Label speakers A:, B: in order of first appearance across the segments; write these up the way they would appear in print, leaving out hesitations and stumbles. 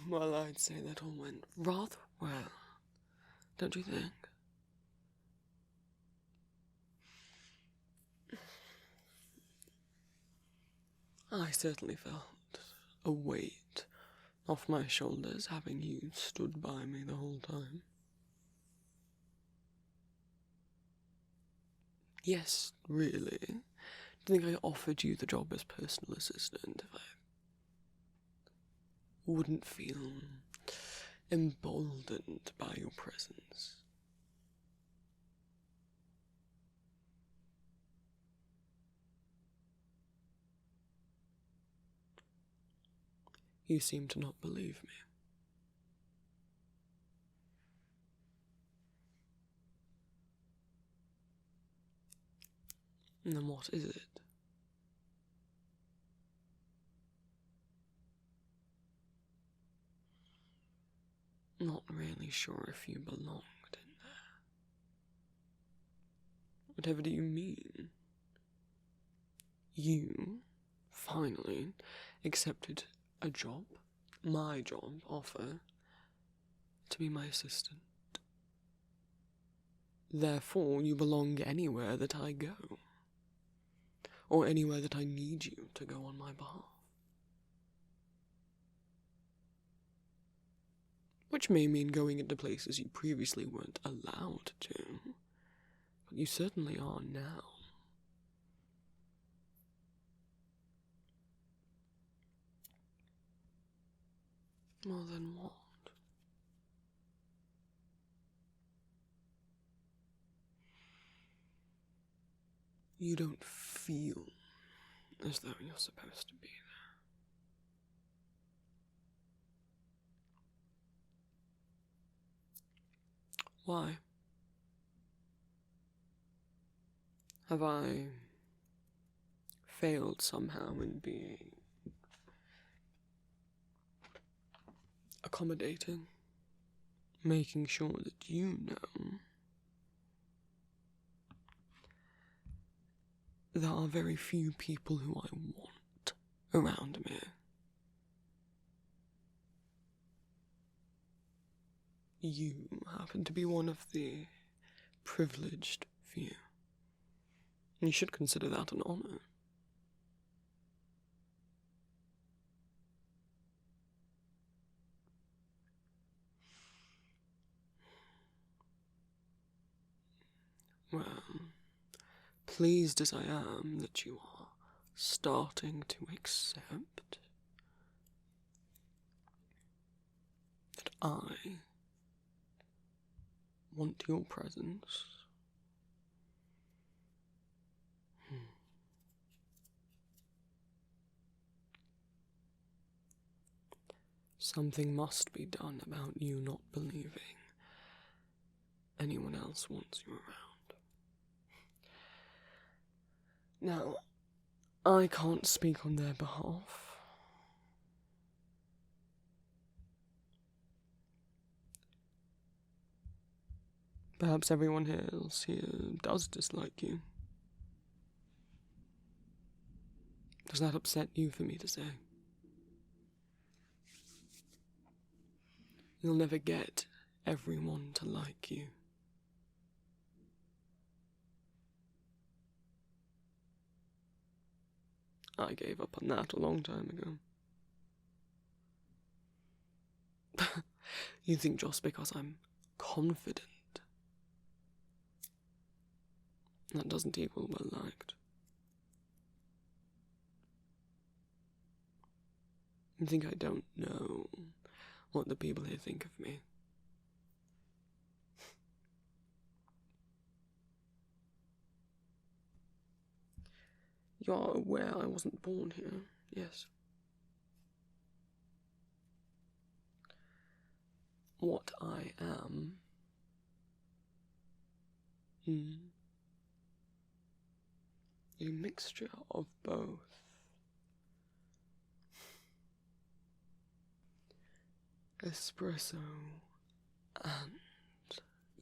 A: Well, I'd say that all went rather well, don't you think? I certainly felt a weight off my shoulders having you stood by me the whole time. Yes, really. Do you think I offered you the job as personal assistant if I wouldn't feel emboldened by your presence? You seem to not believe me. And then what is it? Not really sure if you belonged in there. Whatever do you mean? You, finally, accepted a job, my job offer, to be my assistant. Therefore, you belong anywhere that I go, or anywhere that I need you to go on my behalf. Which may mean going into places you previously weren't allowed to, but you certainly are now. Well, then what? You don't feel as though you're supposed to be there. Why? Have I failed somehow in being accommodating, making sure that you know there are very few people who I want around me? You happen to be one of the privileged few. You should consider that an honor. Well, pleased as I am that you are starting to accept that I want your presence. Something must be done about you not believing anyone else wants you around. Now, I can't speak on their behalf. Perhaps everyone else here does dislike you. Does that upset you for me to say? You'll never get everyone to like you. I gave up on that a long time ago. You think just because I'm confident, that doesn't equal well liked. You think I don't know what the people here think of me? You're aware I wasn't born here, yes? What I am. A mixture of both. Espresso and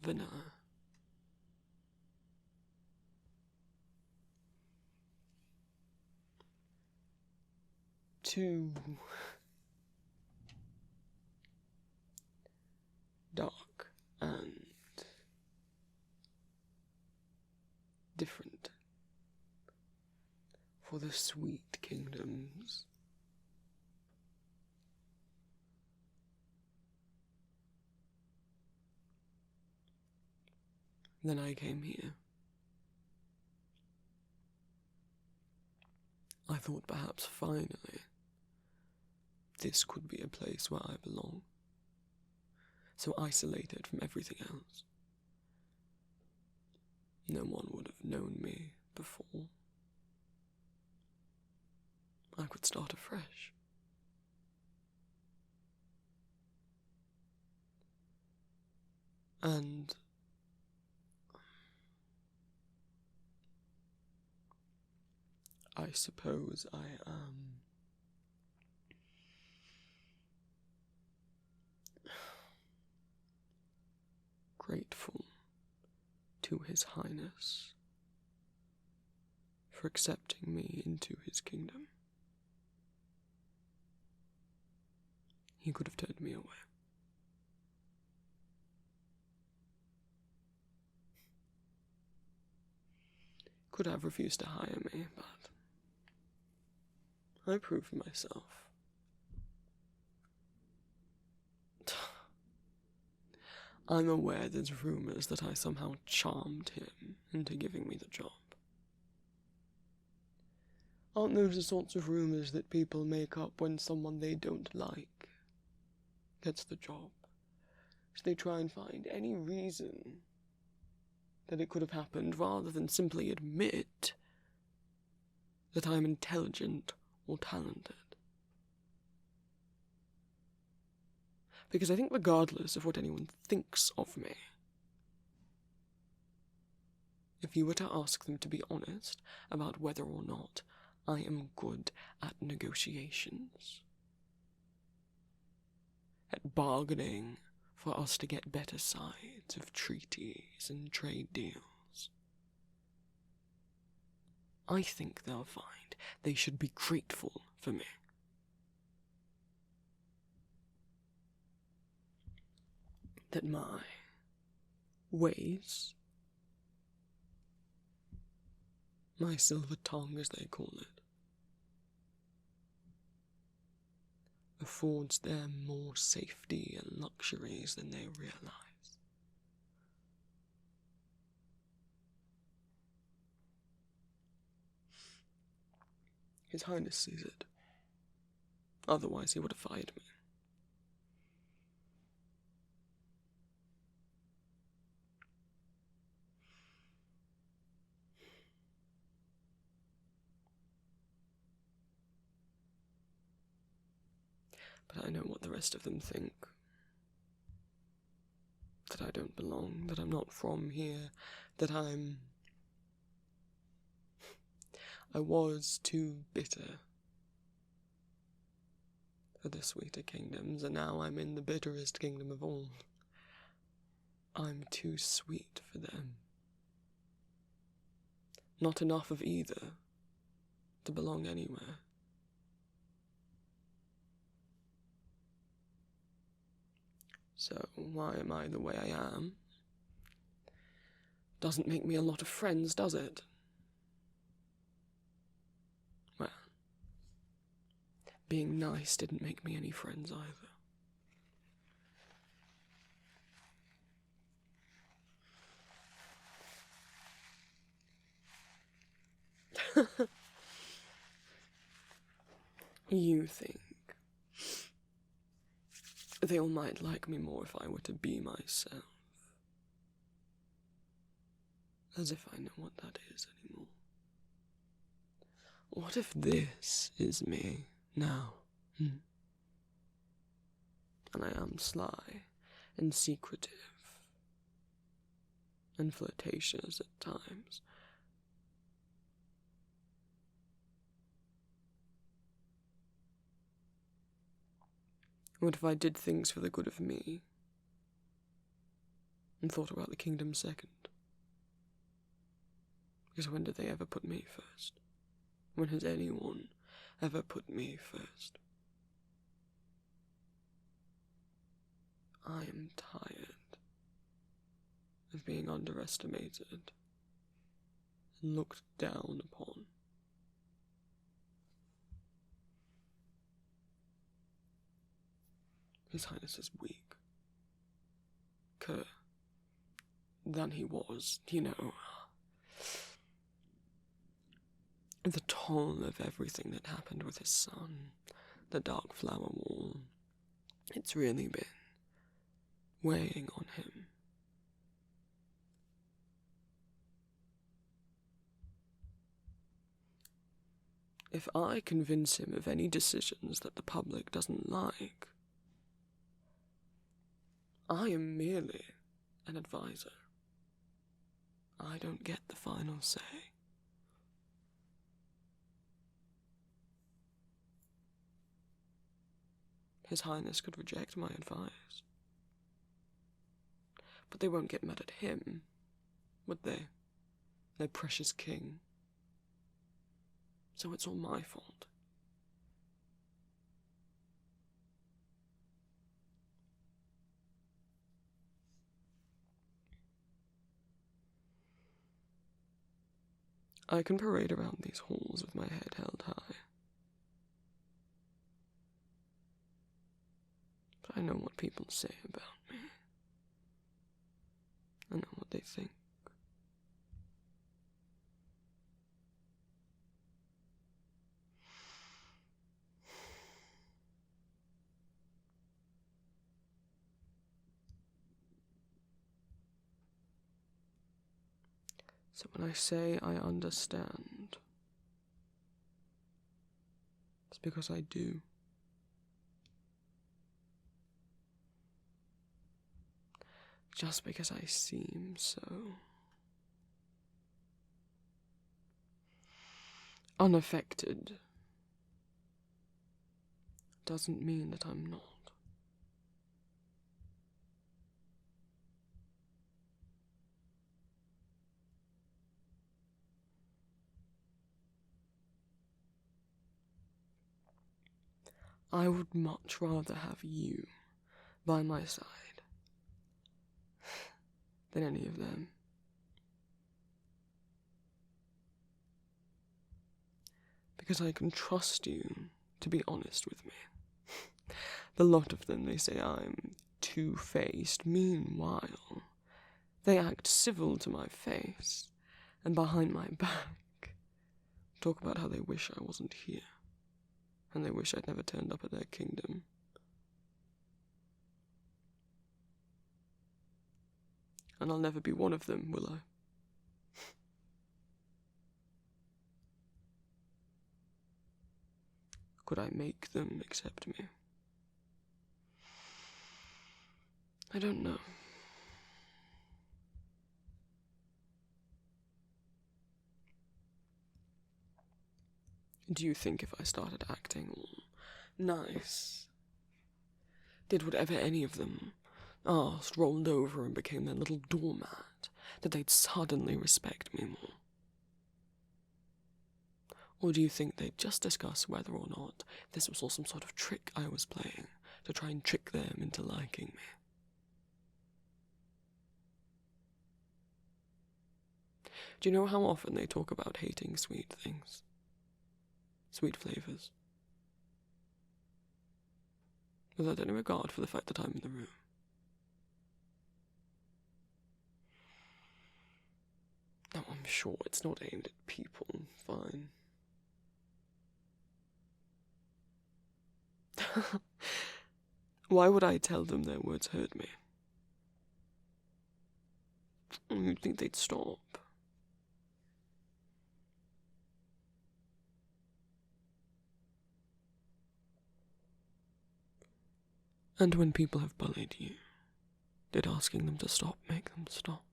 A: vanilla. Two dark and different for the sweet kingdoms. Then I came here. I thought perhaps finally this could be a place where I belong, so isolated from everything else. No one would have known me before. I could start afresh. And I suppose I am grateful to His Highness for accepting me into his kingdom. He could have turned me away. Could have refused to hire me, but I proved myself. I'm aware there's rumors that I somehow charmed him into giving me the job. Aren't those the sorts of rumors that people make up when someone they don't like gets the job? So they try and find any reason that it could have happened rather than simply admit that I'm intelligent or talented. Because I think regardless of what anyone thinks of me, if you were to ask them to be honest about whether or not I am good at negotiations, at bargaining for us to get better sides of treaties and trade deals, I think they'll find they should be grateful for me. That my ways, my silver tongue as they call it, affords them more safety and luxuries than they realize. His Highness sees it. Otherwise he would have fired me. But I know what the rest of them think. That I don't belong, that I'm not from here, that I was too bitter for the sweeter kingdoms, and now I'm in the bitterest kingdom of all. I'm too sweet for them. Not enough of either to belong anywhere. So why am I the way I am? Doesn't make me a lot of friends, does it? Well, being nice didn't make me any friends either. You think they all might like me more if I were to be myself. As if I know what that is anymore. What if this is me now? And I am sly and secretive and flirtatious at times. What if I did things for the good of me and thought about the kingdom second? Because when did they ever put me first? When has anyone ever put me first? I am tired of being underestimated and looked down upon. His Highness is weak, cur, than he was, you know. The toll of everything that happened with his son, the Dark Flower Wall, it's really been weighing on him. If I convince him of any decisions that the public doesn't like, I am merely an advisor. I don't get the final say. His Highness could reject my advice. But they won't get mad at him, would they? Their precious king. So it's all my fault. I can parade around these halls with my head held high. But I know what people say about me. I know what they think. So when I say I understand, it's because I do. Just because I seem so unaffected doesn't mean that I'm not. I would much rather have you by my side than any of them. Because I can trust you to be honest with me. The lot of them, they say I'm two-faced. Meanwhile, they act civil to my face, and behind my back talk about how they wish I wasn't here, and they wish I'd never turned up at their kingdom. And I'll never be one of them, will I? Could I make them accept me? I don't know. Do you think if I started acting all nice, did whatever any of them asked, rolled over and became their little doormat, that they'd suddenly respect me more? Or do you think they'd just discuss whether or not this was all some sort of trick I was playing to try and trick them into liking me? Do you know how often they talk about hating sweet things? Sweet flavors. Without any regard for the fact that I'm in the room. Now, I'm sure it's not aimed at people, fine. Why would I tell them their words hurt me? You'd think they'd stop. And when people have bullied you, did asking them to stop make them stop?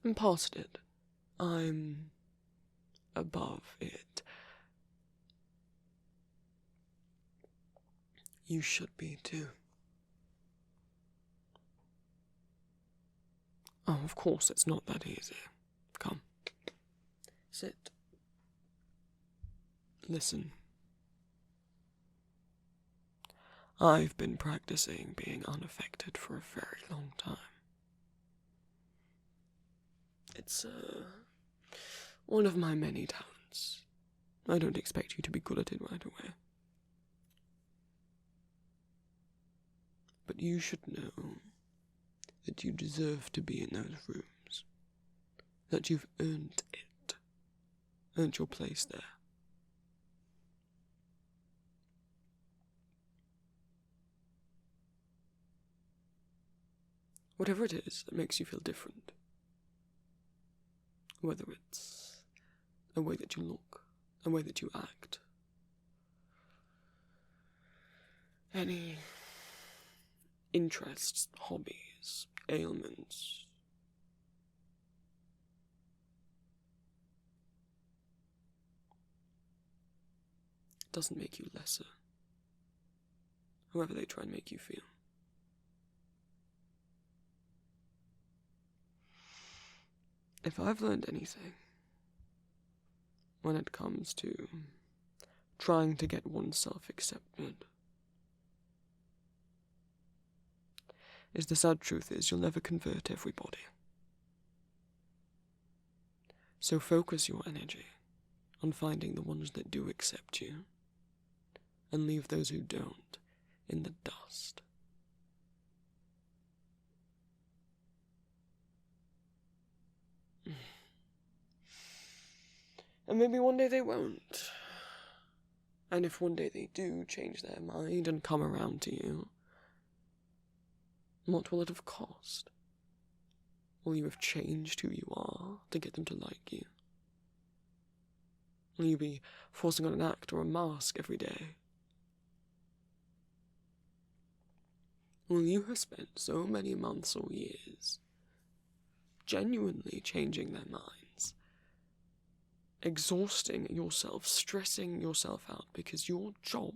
A: I'm past it. I'm above it. You should be too. Oh, of course, it's not that easy. Come. Sit. Listen. I've been practicing being unaffected for a very long time. It's, one of my many talents. I don't expect you to be good at it right away. But you should know that you deserve to be in those rooms. That you've earned it. Earned your place there. Whatever it is that makes you feel different. Whether it's a way that you look, a way that you act. Any interests, hobbies, ailments. It doesn't make you lesser. However they try and make you feel. If I've learned anything, when it comes to trying to get oneself accepted, is the sad truth is you'll never convert everybody. So focus your energy on finding the ones that do accept you, and leave those who don't in the dust. And maybe one day they won't. And if one day they do change their mind and come around to you, what will it have cost? Will you have changed who you are to get them to like you? Will you be forcing on an act or a mask every day? Will you have spent so many months or years genuinely changing their minds? Exhausting yourself, stressing yourself out because your job,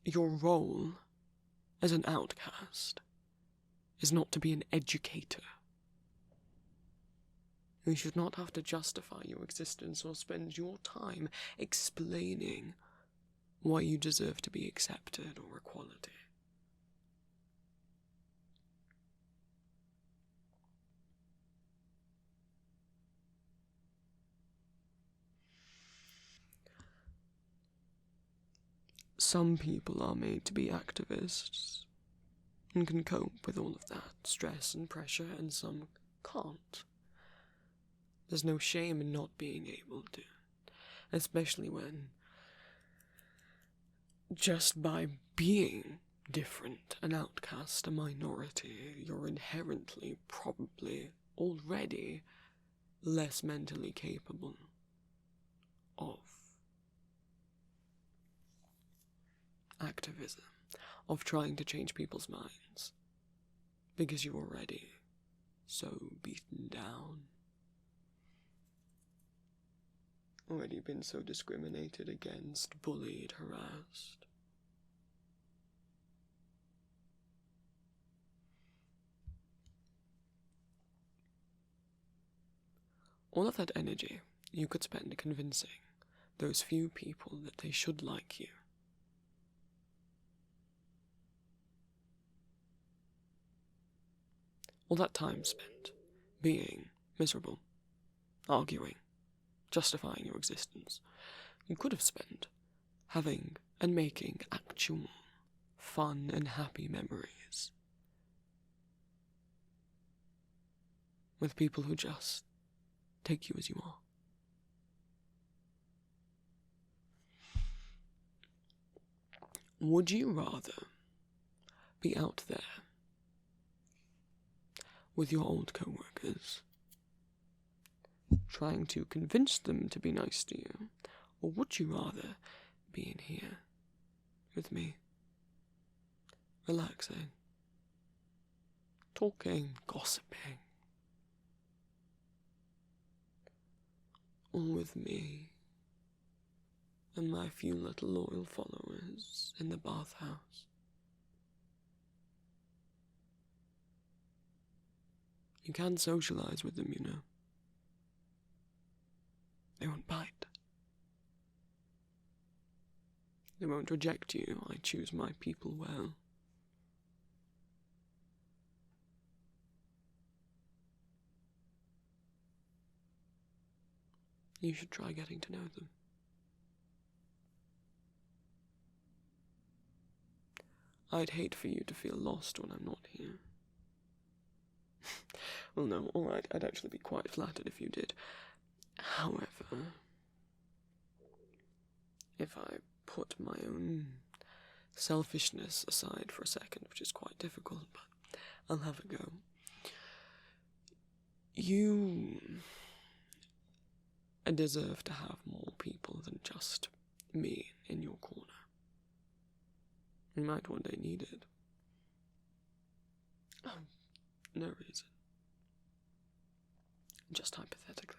A: your role as an outcast is not to be an educator. You should not have to justify your existence or spend your time explaining why you deserve to be accepted or equality. Some people are made to be activists and can cope with all of that stress and pressure, and some can't. There's no shame in not being able to, especially when just by being different, an outcast, a minority, you're inherently, probably, already less mentally capable of activism, of trying to change people's minds, because you're already so beaten down, already been so discriminated against, bullied, harassed. All of that energy you could spend convincing those few people that they should like you. All that time spent being miserable, arguing, justifying your existence, you could have spent having and making actual fun and happy memories with people who just take you as you are. Would you rather be out there with your old co-workers, trying to convince them to be nice to you, or would you rather be in here with me, relaxing, talking, gossiping, all with me and my few little loyal followers in the bathhouse? You can socialize with them, you know. They won't bite. They won't reject you. I choose my people well. You should try getting to know them. I'd hate for you to feel lost when I'm not here. Well, no, alright, I'd actually be quite flattered if you did. However, if I put my own selfishness aside for a second, which is quite difficult, but I'll have a go. You deserve to have more people than just me in your corner. You might one day need it. Oh, no reason. Just hypothetically.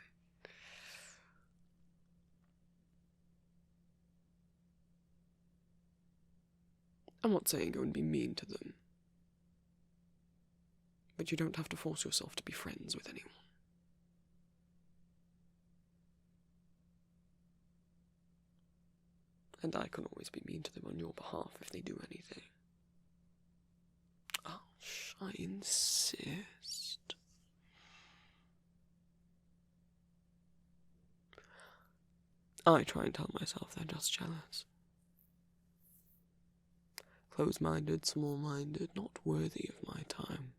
A: I'm not saying go and be mean to them. But you don't have to force yourself to be friends with anyone. And I can always be mean to them on your behalf if they do anything. Oh, I insist. I try and tell myself they're just jealous. Close-minded, small-minded, not worthy of my time.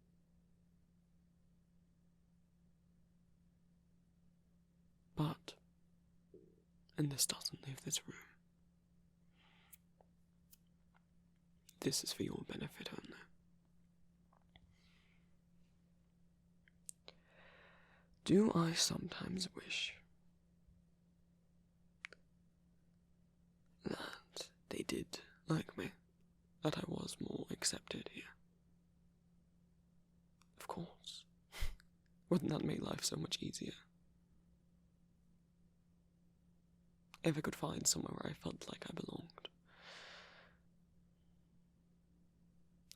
A: But, and this doesn't leave this room, this is for your benefit only. Do I sometimes wish that they did like me, that I was more accepted here? Of course. Wouldn't that make life so much easier? If I could find somewhere where I felt like I belonged.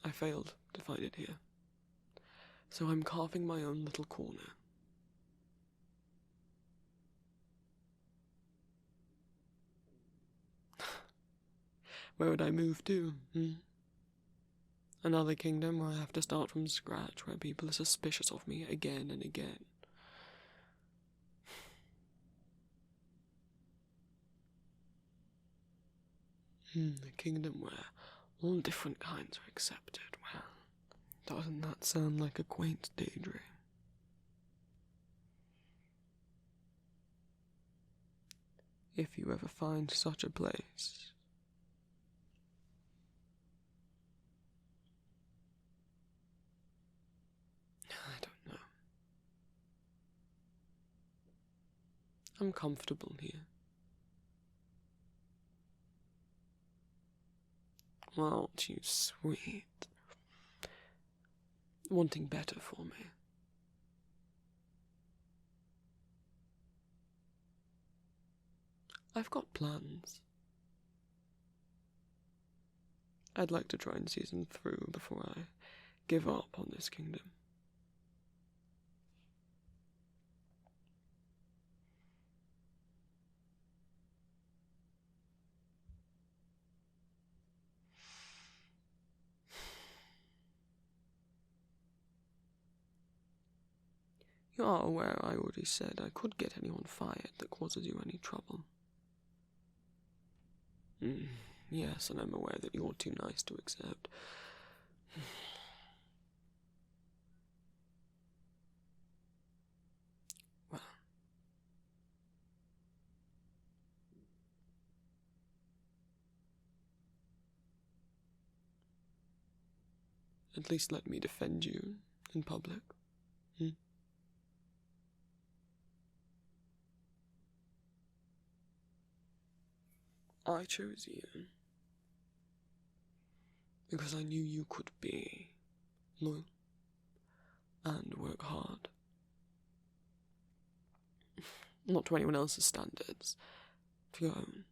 A: I failed to find it here. So I'm carving my own little corner. Where would I move to? Another kingdom where I have to start from scratch, where people are suspicious of me again and again. A kingdom where all different kinds are accepted. Well, doesn't that sound like a quaint daydream? If you ever find such a place, I don't know. I'm comfortable here. Aren't you sweet? Wanting better for me. I've got plans. I'd like to try and see them through before I give up on this kingdom. You are aware I already said I could get anyone fired that causes you any trouble. Yes, and I'm aware that you're too nice to accept. Well, at least let me defend you in public. I chose you because I knew you could be loyal and work hard. Not to anyone else's standards, to your own.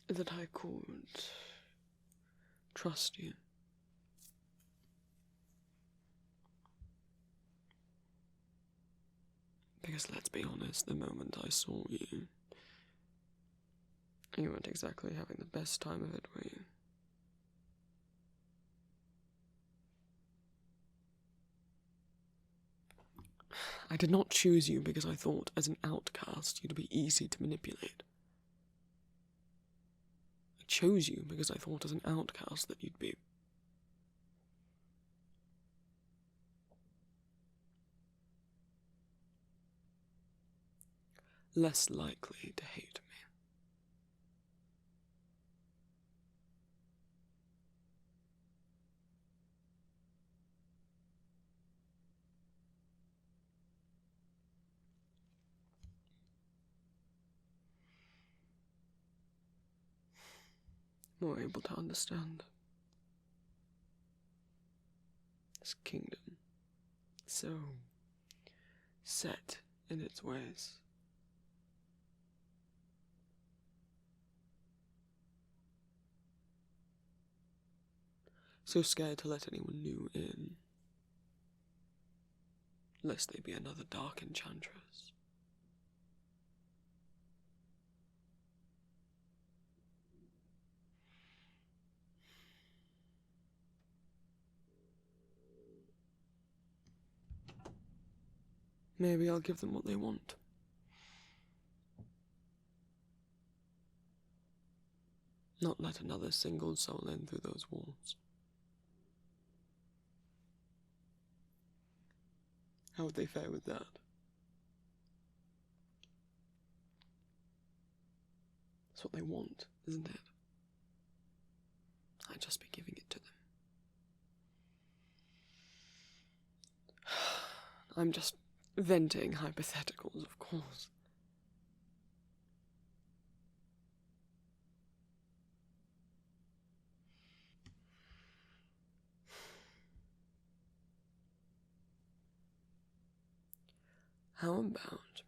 A: That I could trust you. Because let's be honest, the moment I saw you, you weren't exactly having the best time of it, were you? I did not choose you because I thought, as an outcast, you'd be easy to manipulate. I chose you because I thought, as an outcast, that you'd be... less likely to hate me. More able to understand. This kingdom, so set in its ways. So scared to let anyone new in, lest they be another dark enchantress. Maybe I'll give them what they want. Not let another single soul in through those walls. How would they fare with that? That's what they want, isn't it? I'd just be giving it to them. I'm just venting hypotheticals, of course. How about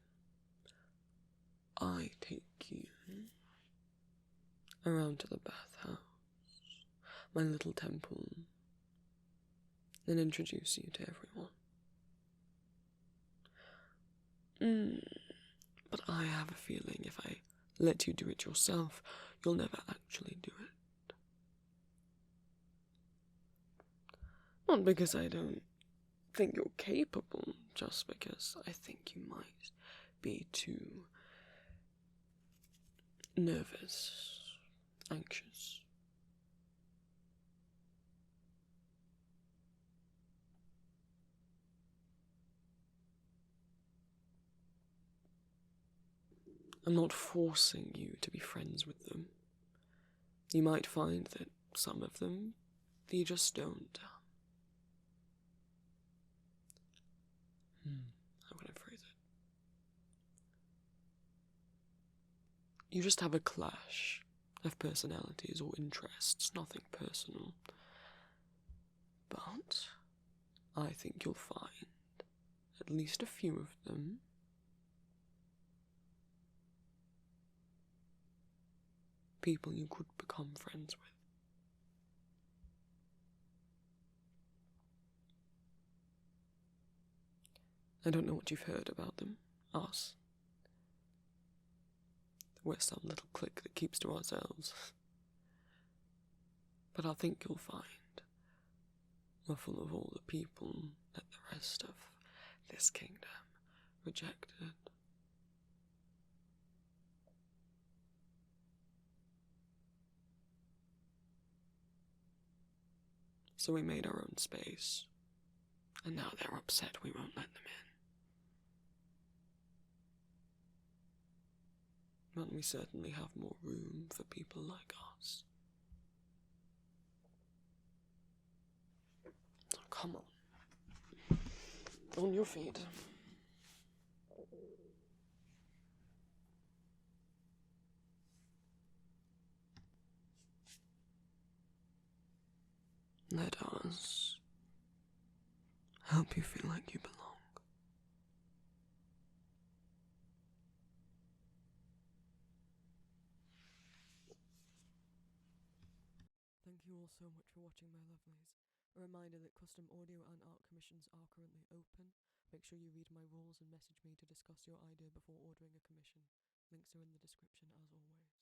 A: I take you around to the bathhouse, my little temple, and introduce you to everyone? But I have a feeling if I let you do it yourself, you'll never actually do it. Not because I don't think you're capable, just because I think you might be too nervous, anxious. I'm not forcing you to be friends with them. You might find that some of them, you just don't. How can I phrase it? You just have a clash of personalities or interests, nothing personal. But I think you'll find at least a few of them people you could become friends with. I don't know what you've heard about them, us. We're some little clique that keeps to ourselves. But I think you'll find we're full of all the people that the rest of this kingdom rejected. So we made our own space, and now they're upset we won't let them in. But we certainly have more room for people like us. So come on. On your feet. Let us help you feel like you belong. Thank you all so much for watching, my lovelies. A reminder that custom audio and art commissions are currently open. Make sure you read my rules and message me to discuss your idea before ordering a commission. Links are in the description as always.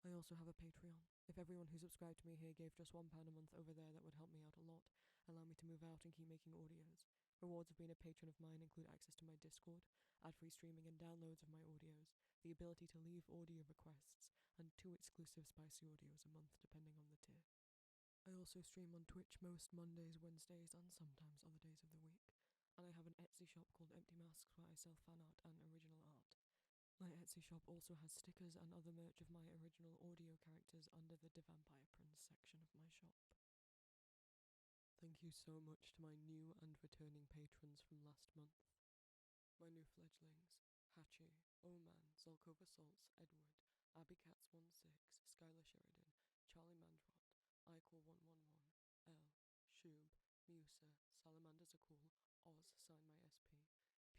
A: I also have a Patreon. If everyone who subscribed to me here gave just £1 a month over there, that would help me out a lot, allow me to move out and keep making audios. Rewards of being a patron of mine include access to my Discord, ad-free streaming and downloads of my audios, the ability to leave audio requests, and 2 exclusive spicy audios a month depending on the tier. I also stream on Twitch most Mondays, Wednesdays, and sometimes other days of the week. And I have an Etsy shop called Empty Masks where I sell fan art and original art. My Etsy shop also has stickers and other merch of my original audio characters under the Vampire Prince section of my shop. Thank you so much to my new and returning patrons from last month. My new fledglings, Hachi, Oman, Zolkova Salts, Edward, Abbycats16, Skylar Sheridan, Charlie Mandrot, Eichel111, L, Shub, Musa, Salamander Zakul, Oz, Sign My SP,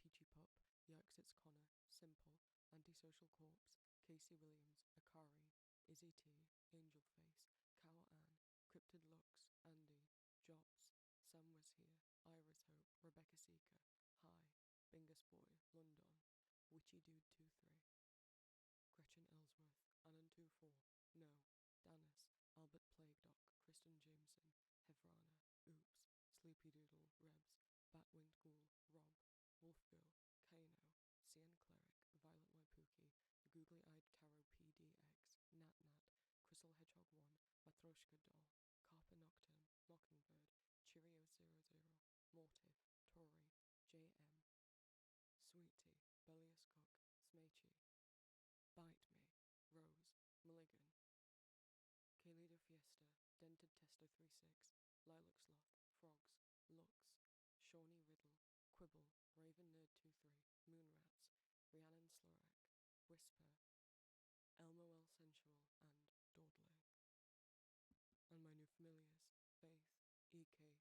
A: Peachy Pup, Yikes It's Connor, Simple, Antisocial Corpse, Casey Williams, Akari, Izzy T, Angel Face, Cow Ann, Cryptid Lux, Andy, Jobs, Sam Was Here, Iris Hope, Rebecca Seeker, Hi, Bingus Boy, London, Witchy Dude 23, Gretchen Ellsworth, Anon24, No, Danis, Albert Plague Doc, Kristen Jameson, Hevrana, Oops, Sleepy Doodle, Rebs, Batwinged Ghoul, Rob, Wolf Girl, Kano, Cien Cleric, Violet Waipuki, The Googly Eyed Tarot PDX, Nat Nat, Crystal Hedgehog 1, Matroshka Doll, Carper Nocturne, Mockingbird, Cheerio00, Mortif, Tori, JM, Sweetie, Bellius Cook, Smechi, Bite Me, Rose, Mulligan, Kalida Fiesta, Dented Testo 36, Lilac Sloth, Frogs, Lux, Shawnee Riddle, Quibble, Raven Nerd 23, Moonrats, Rhiannon Slorak, Whisper, Elmo El Sensual, and Dawdley. And my new familiars, Faith, EK,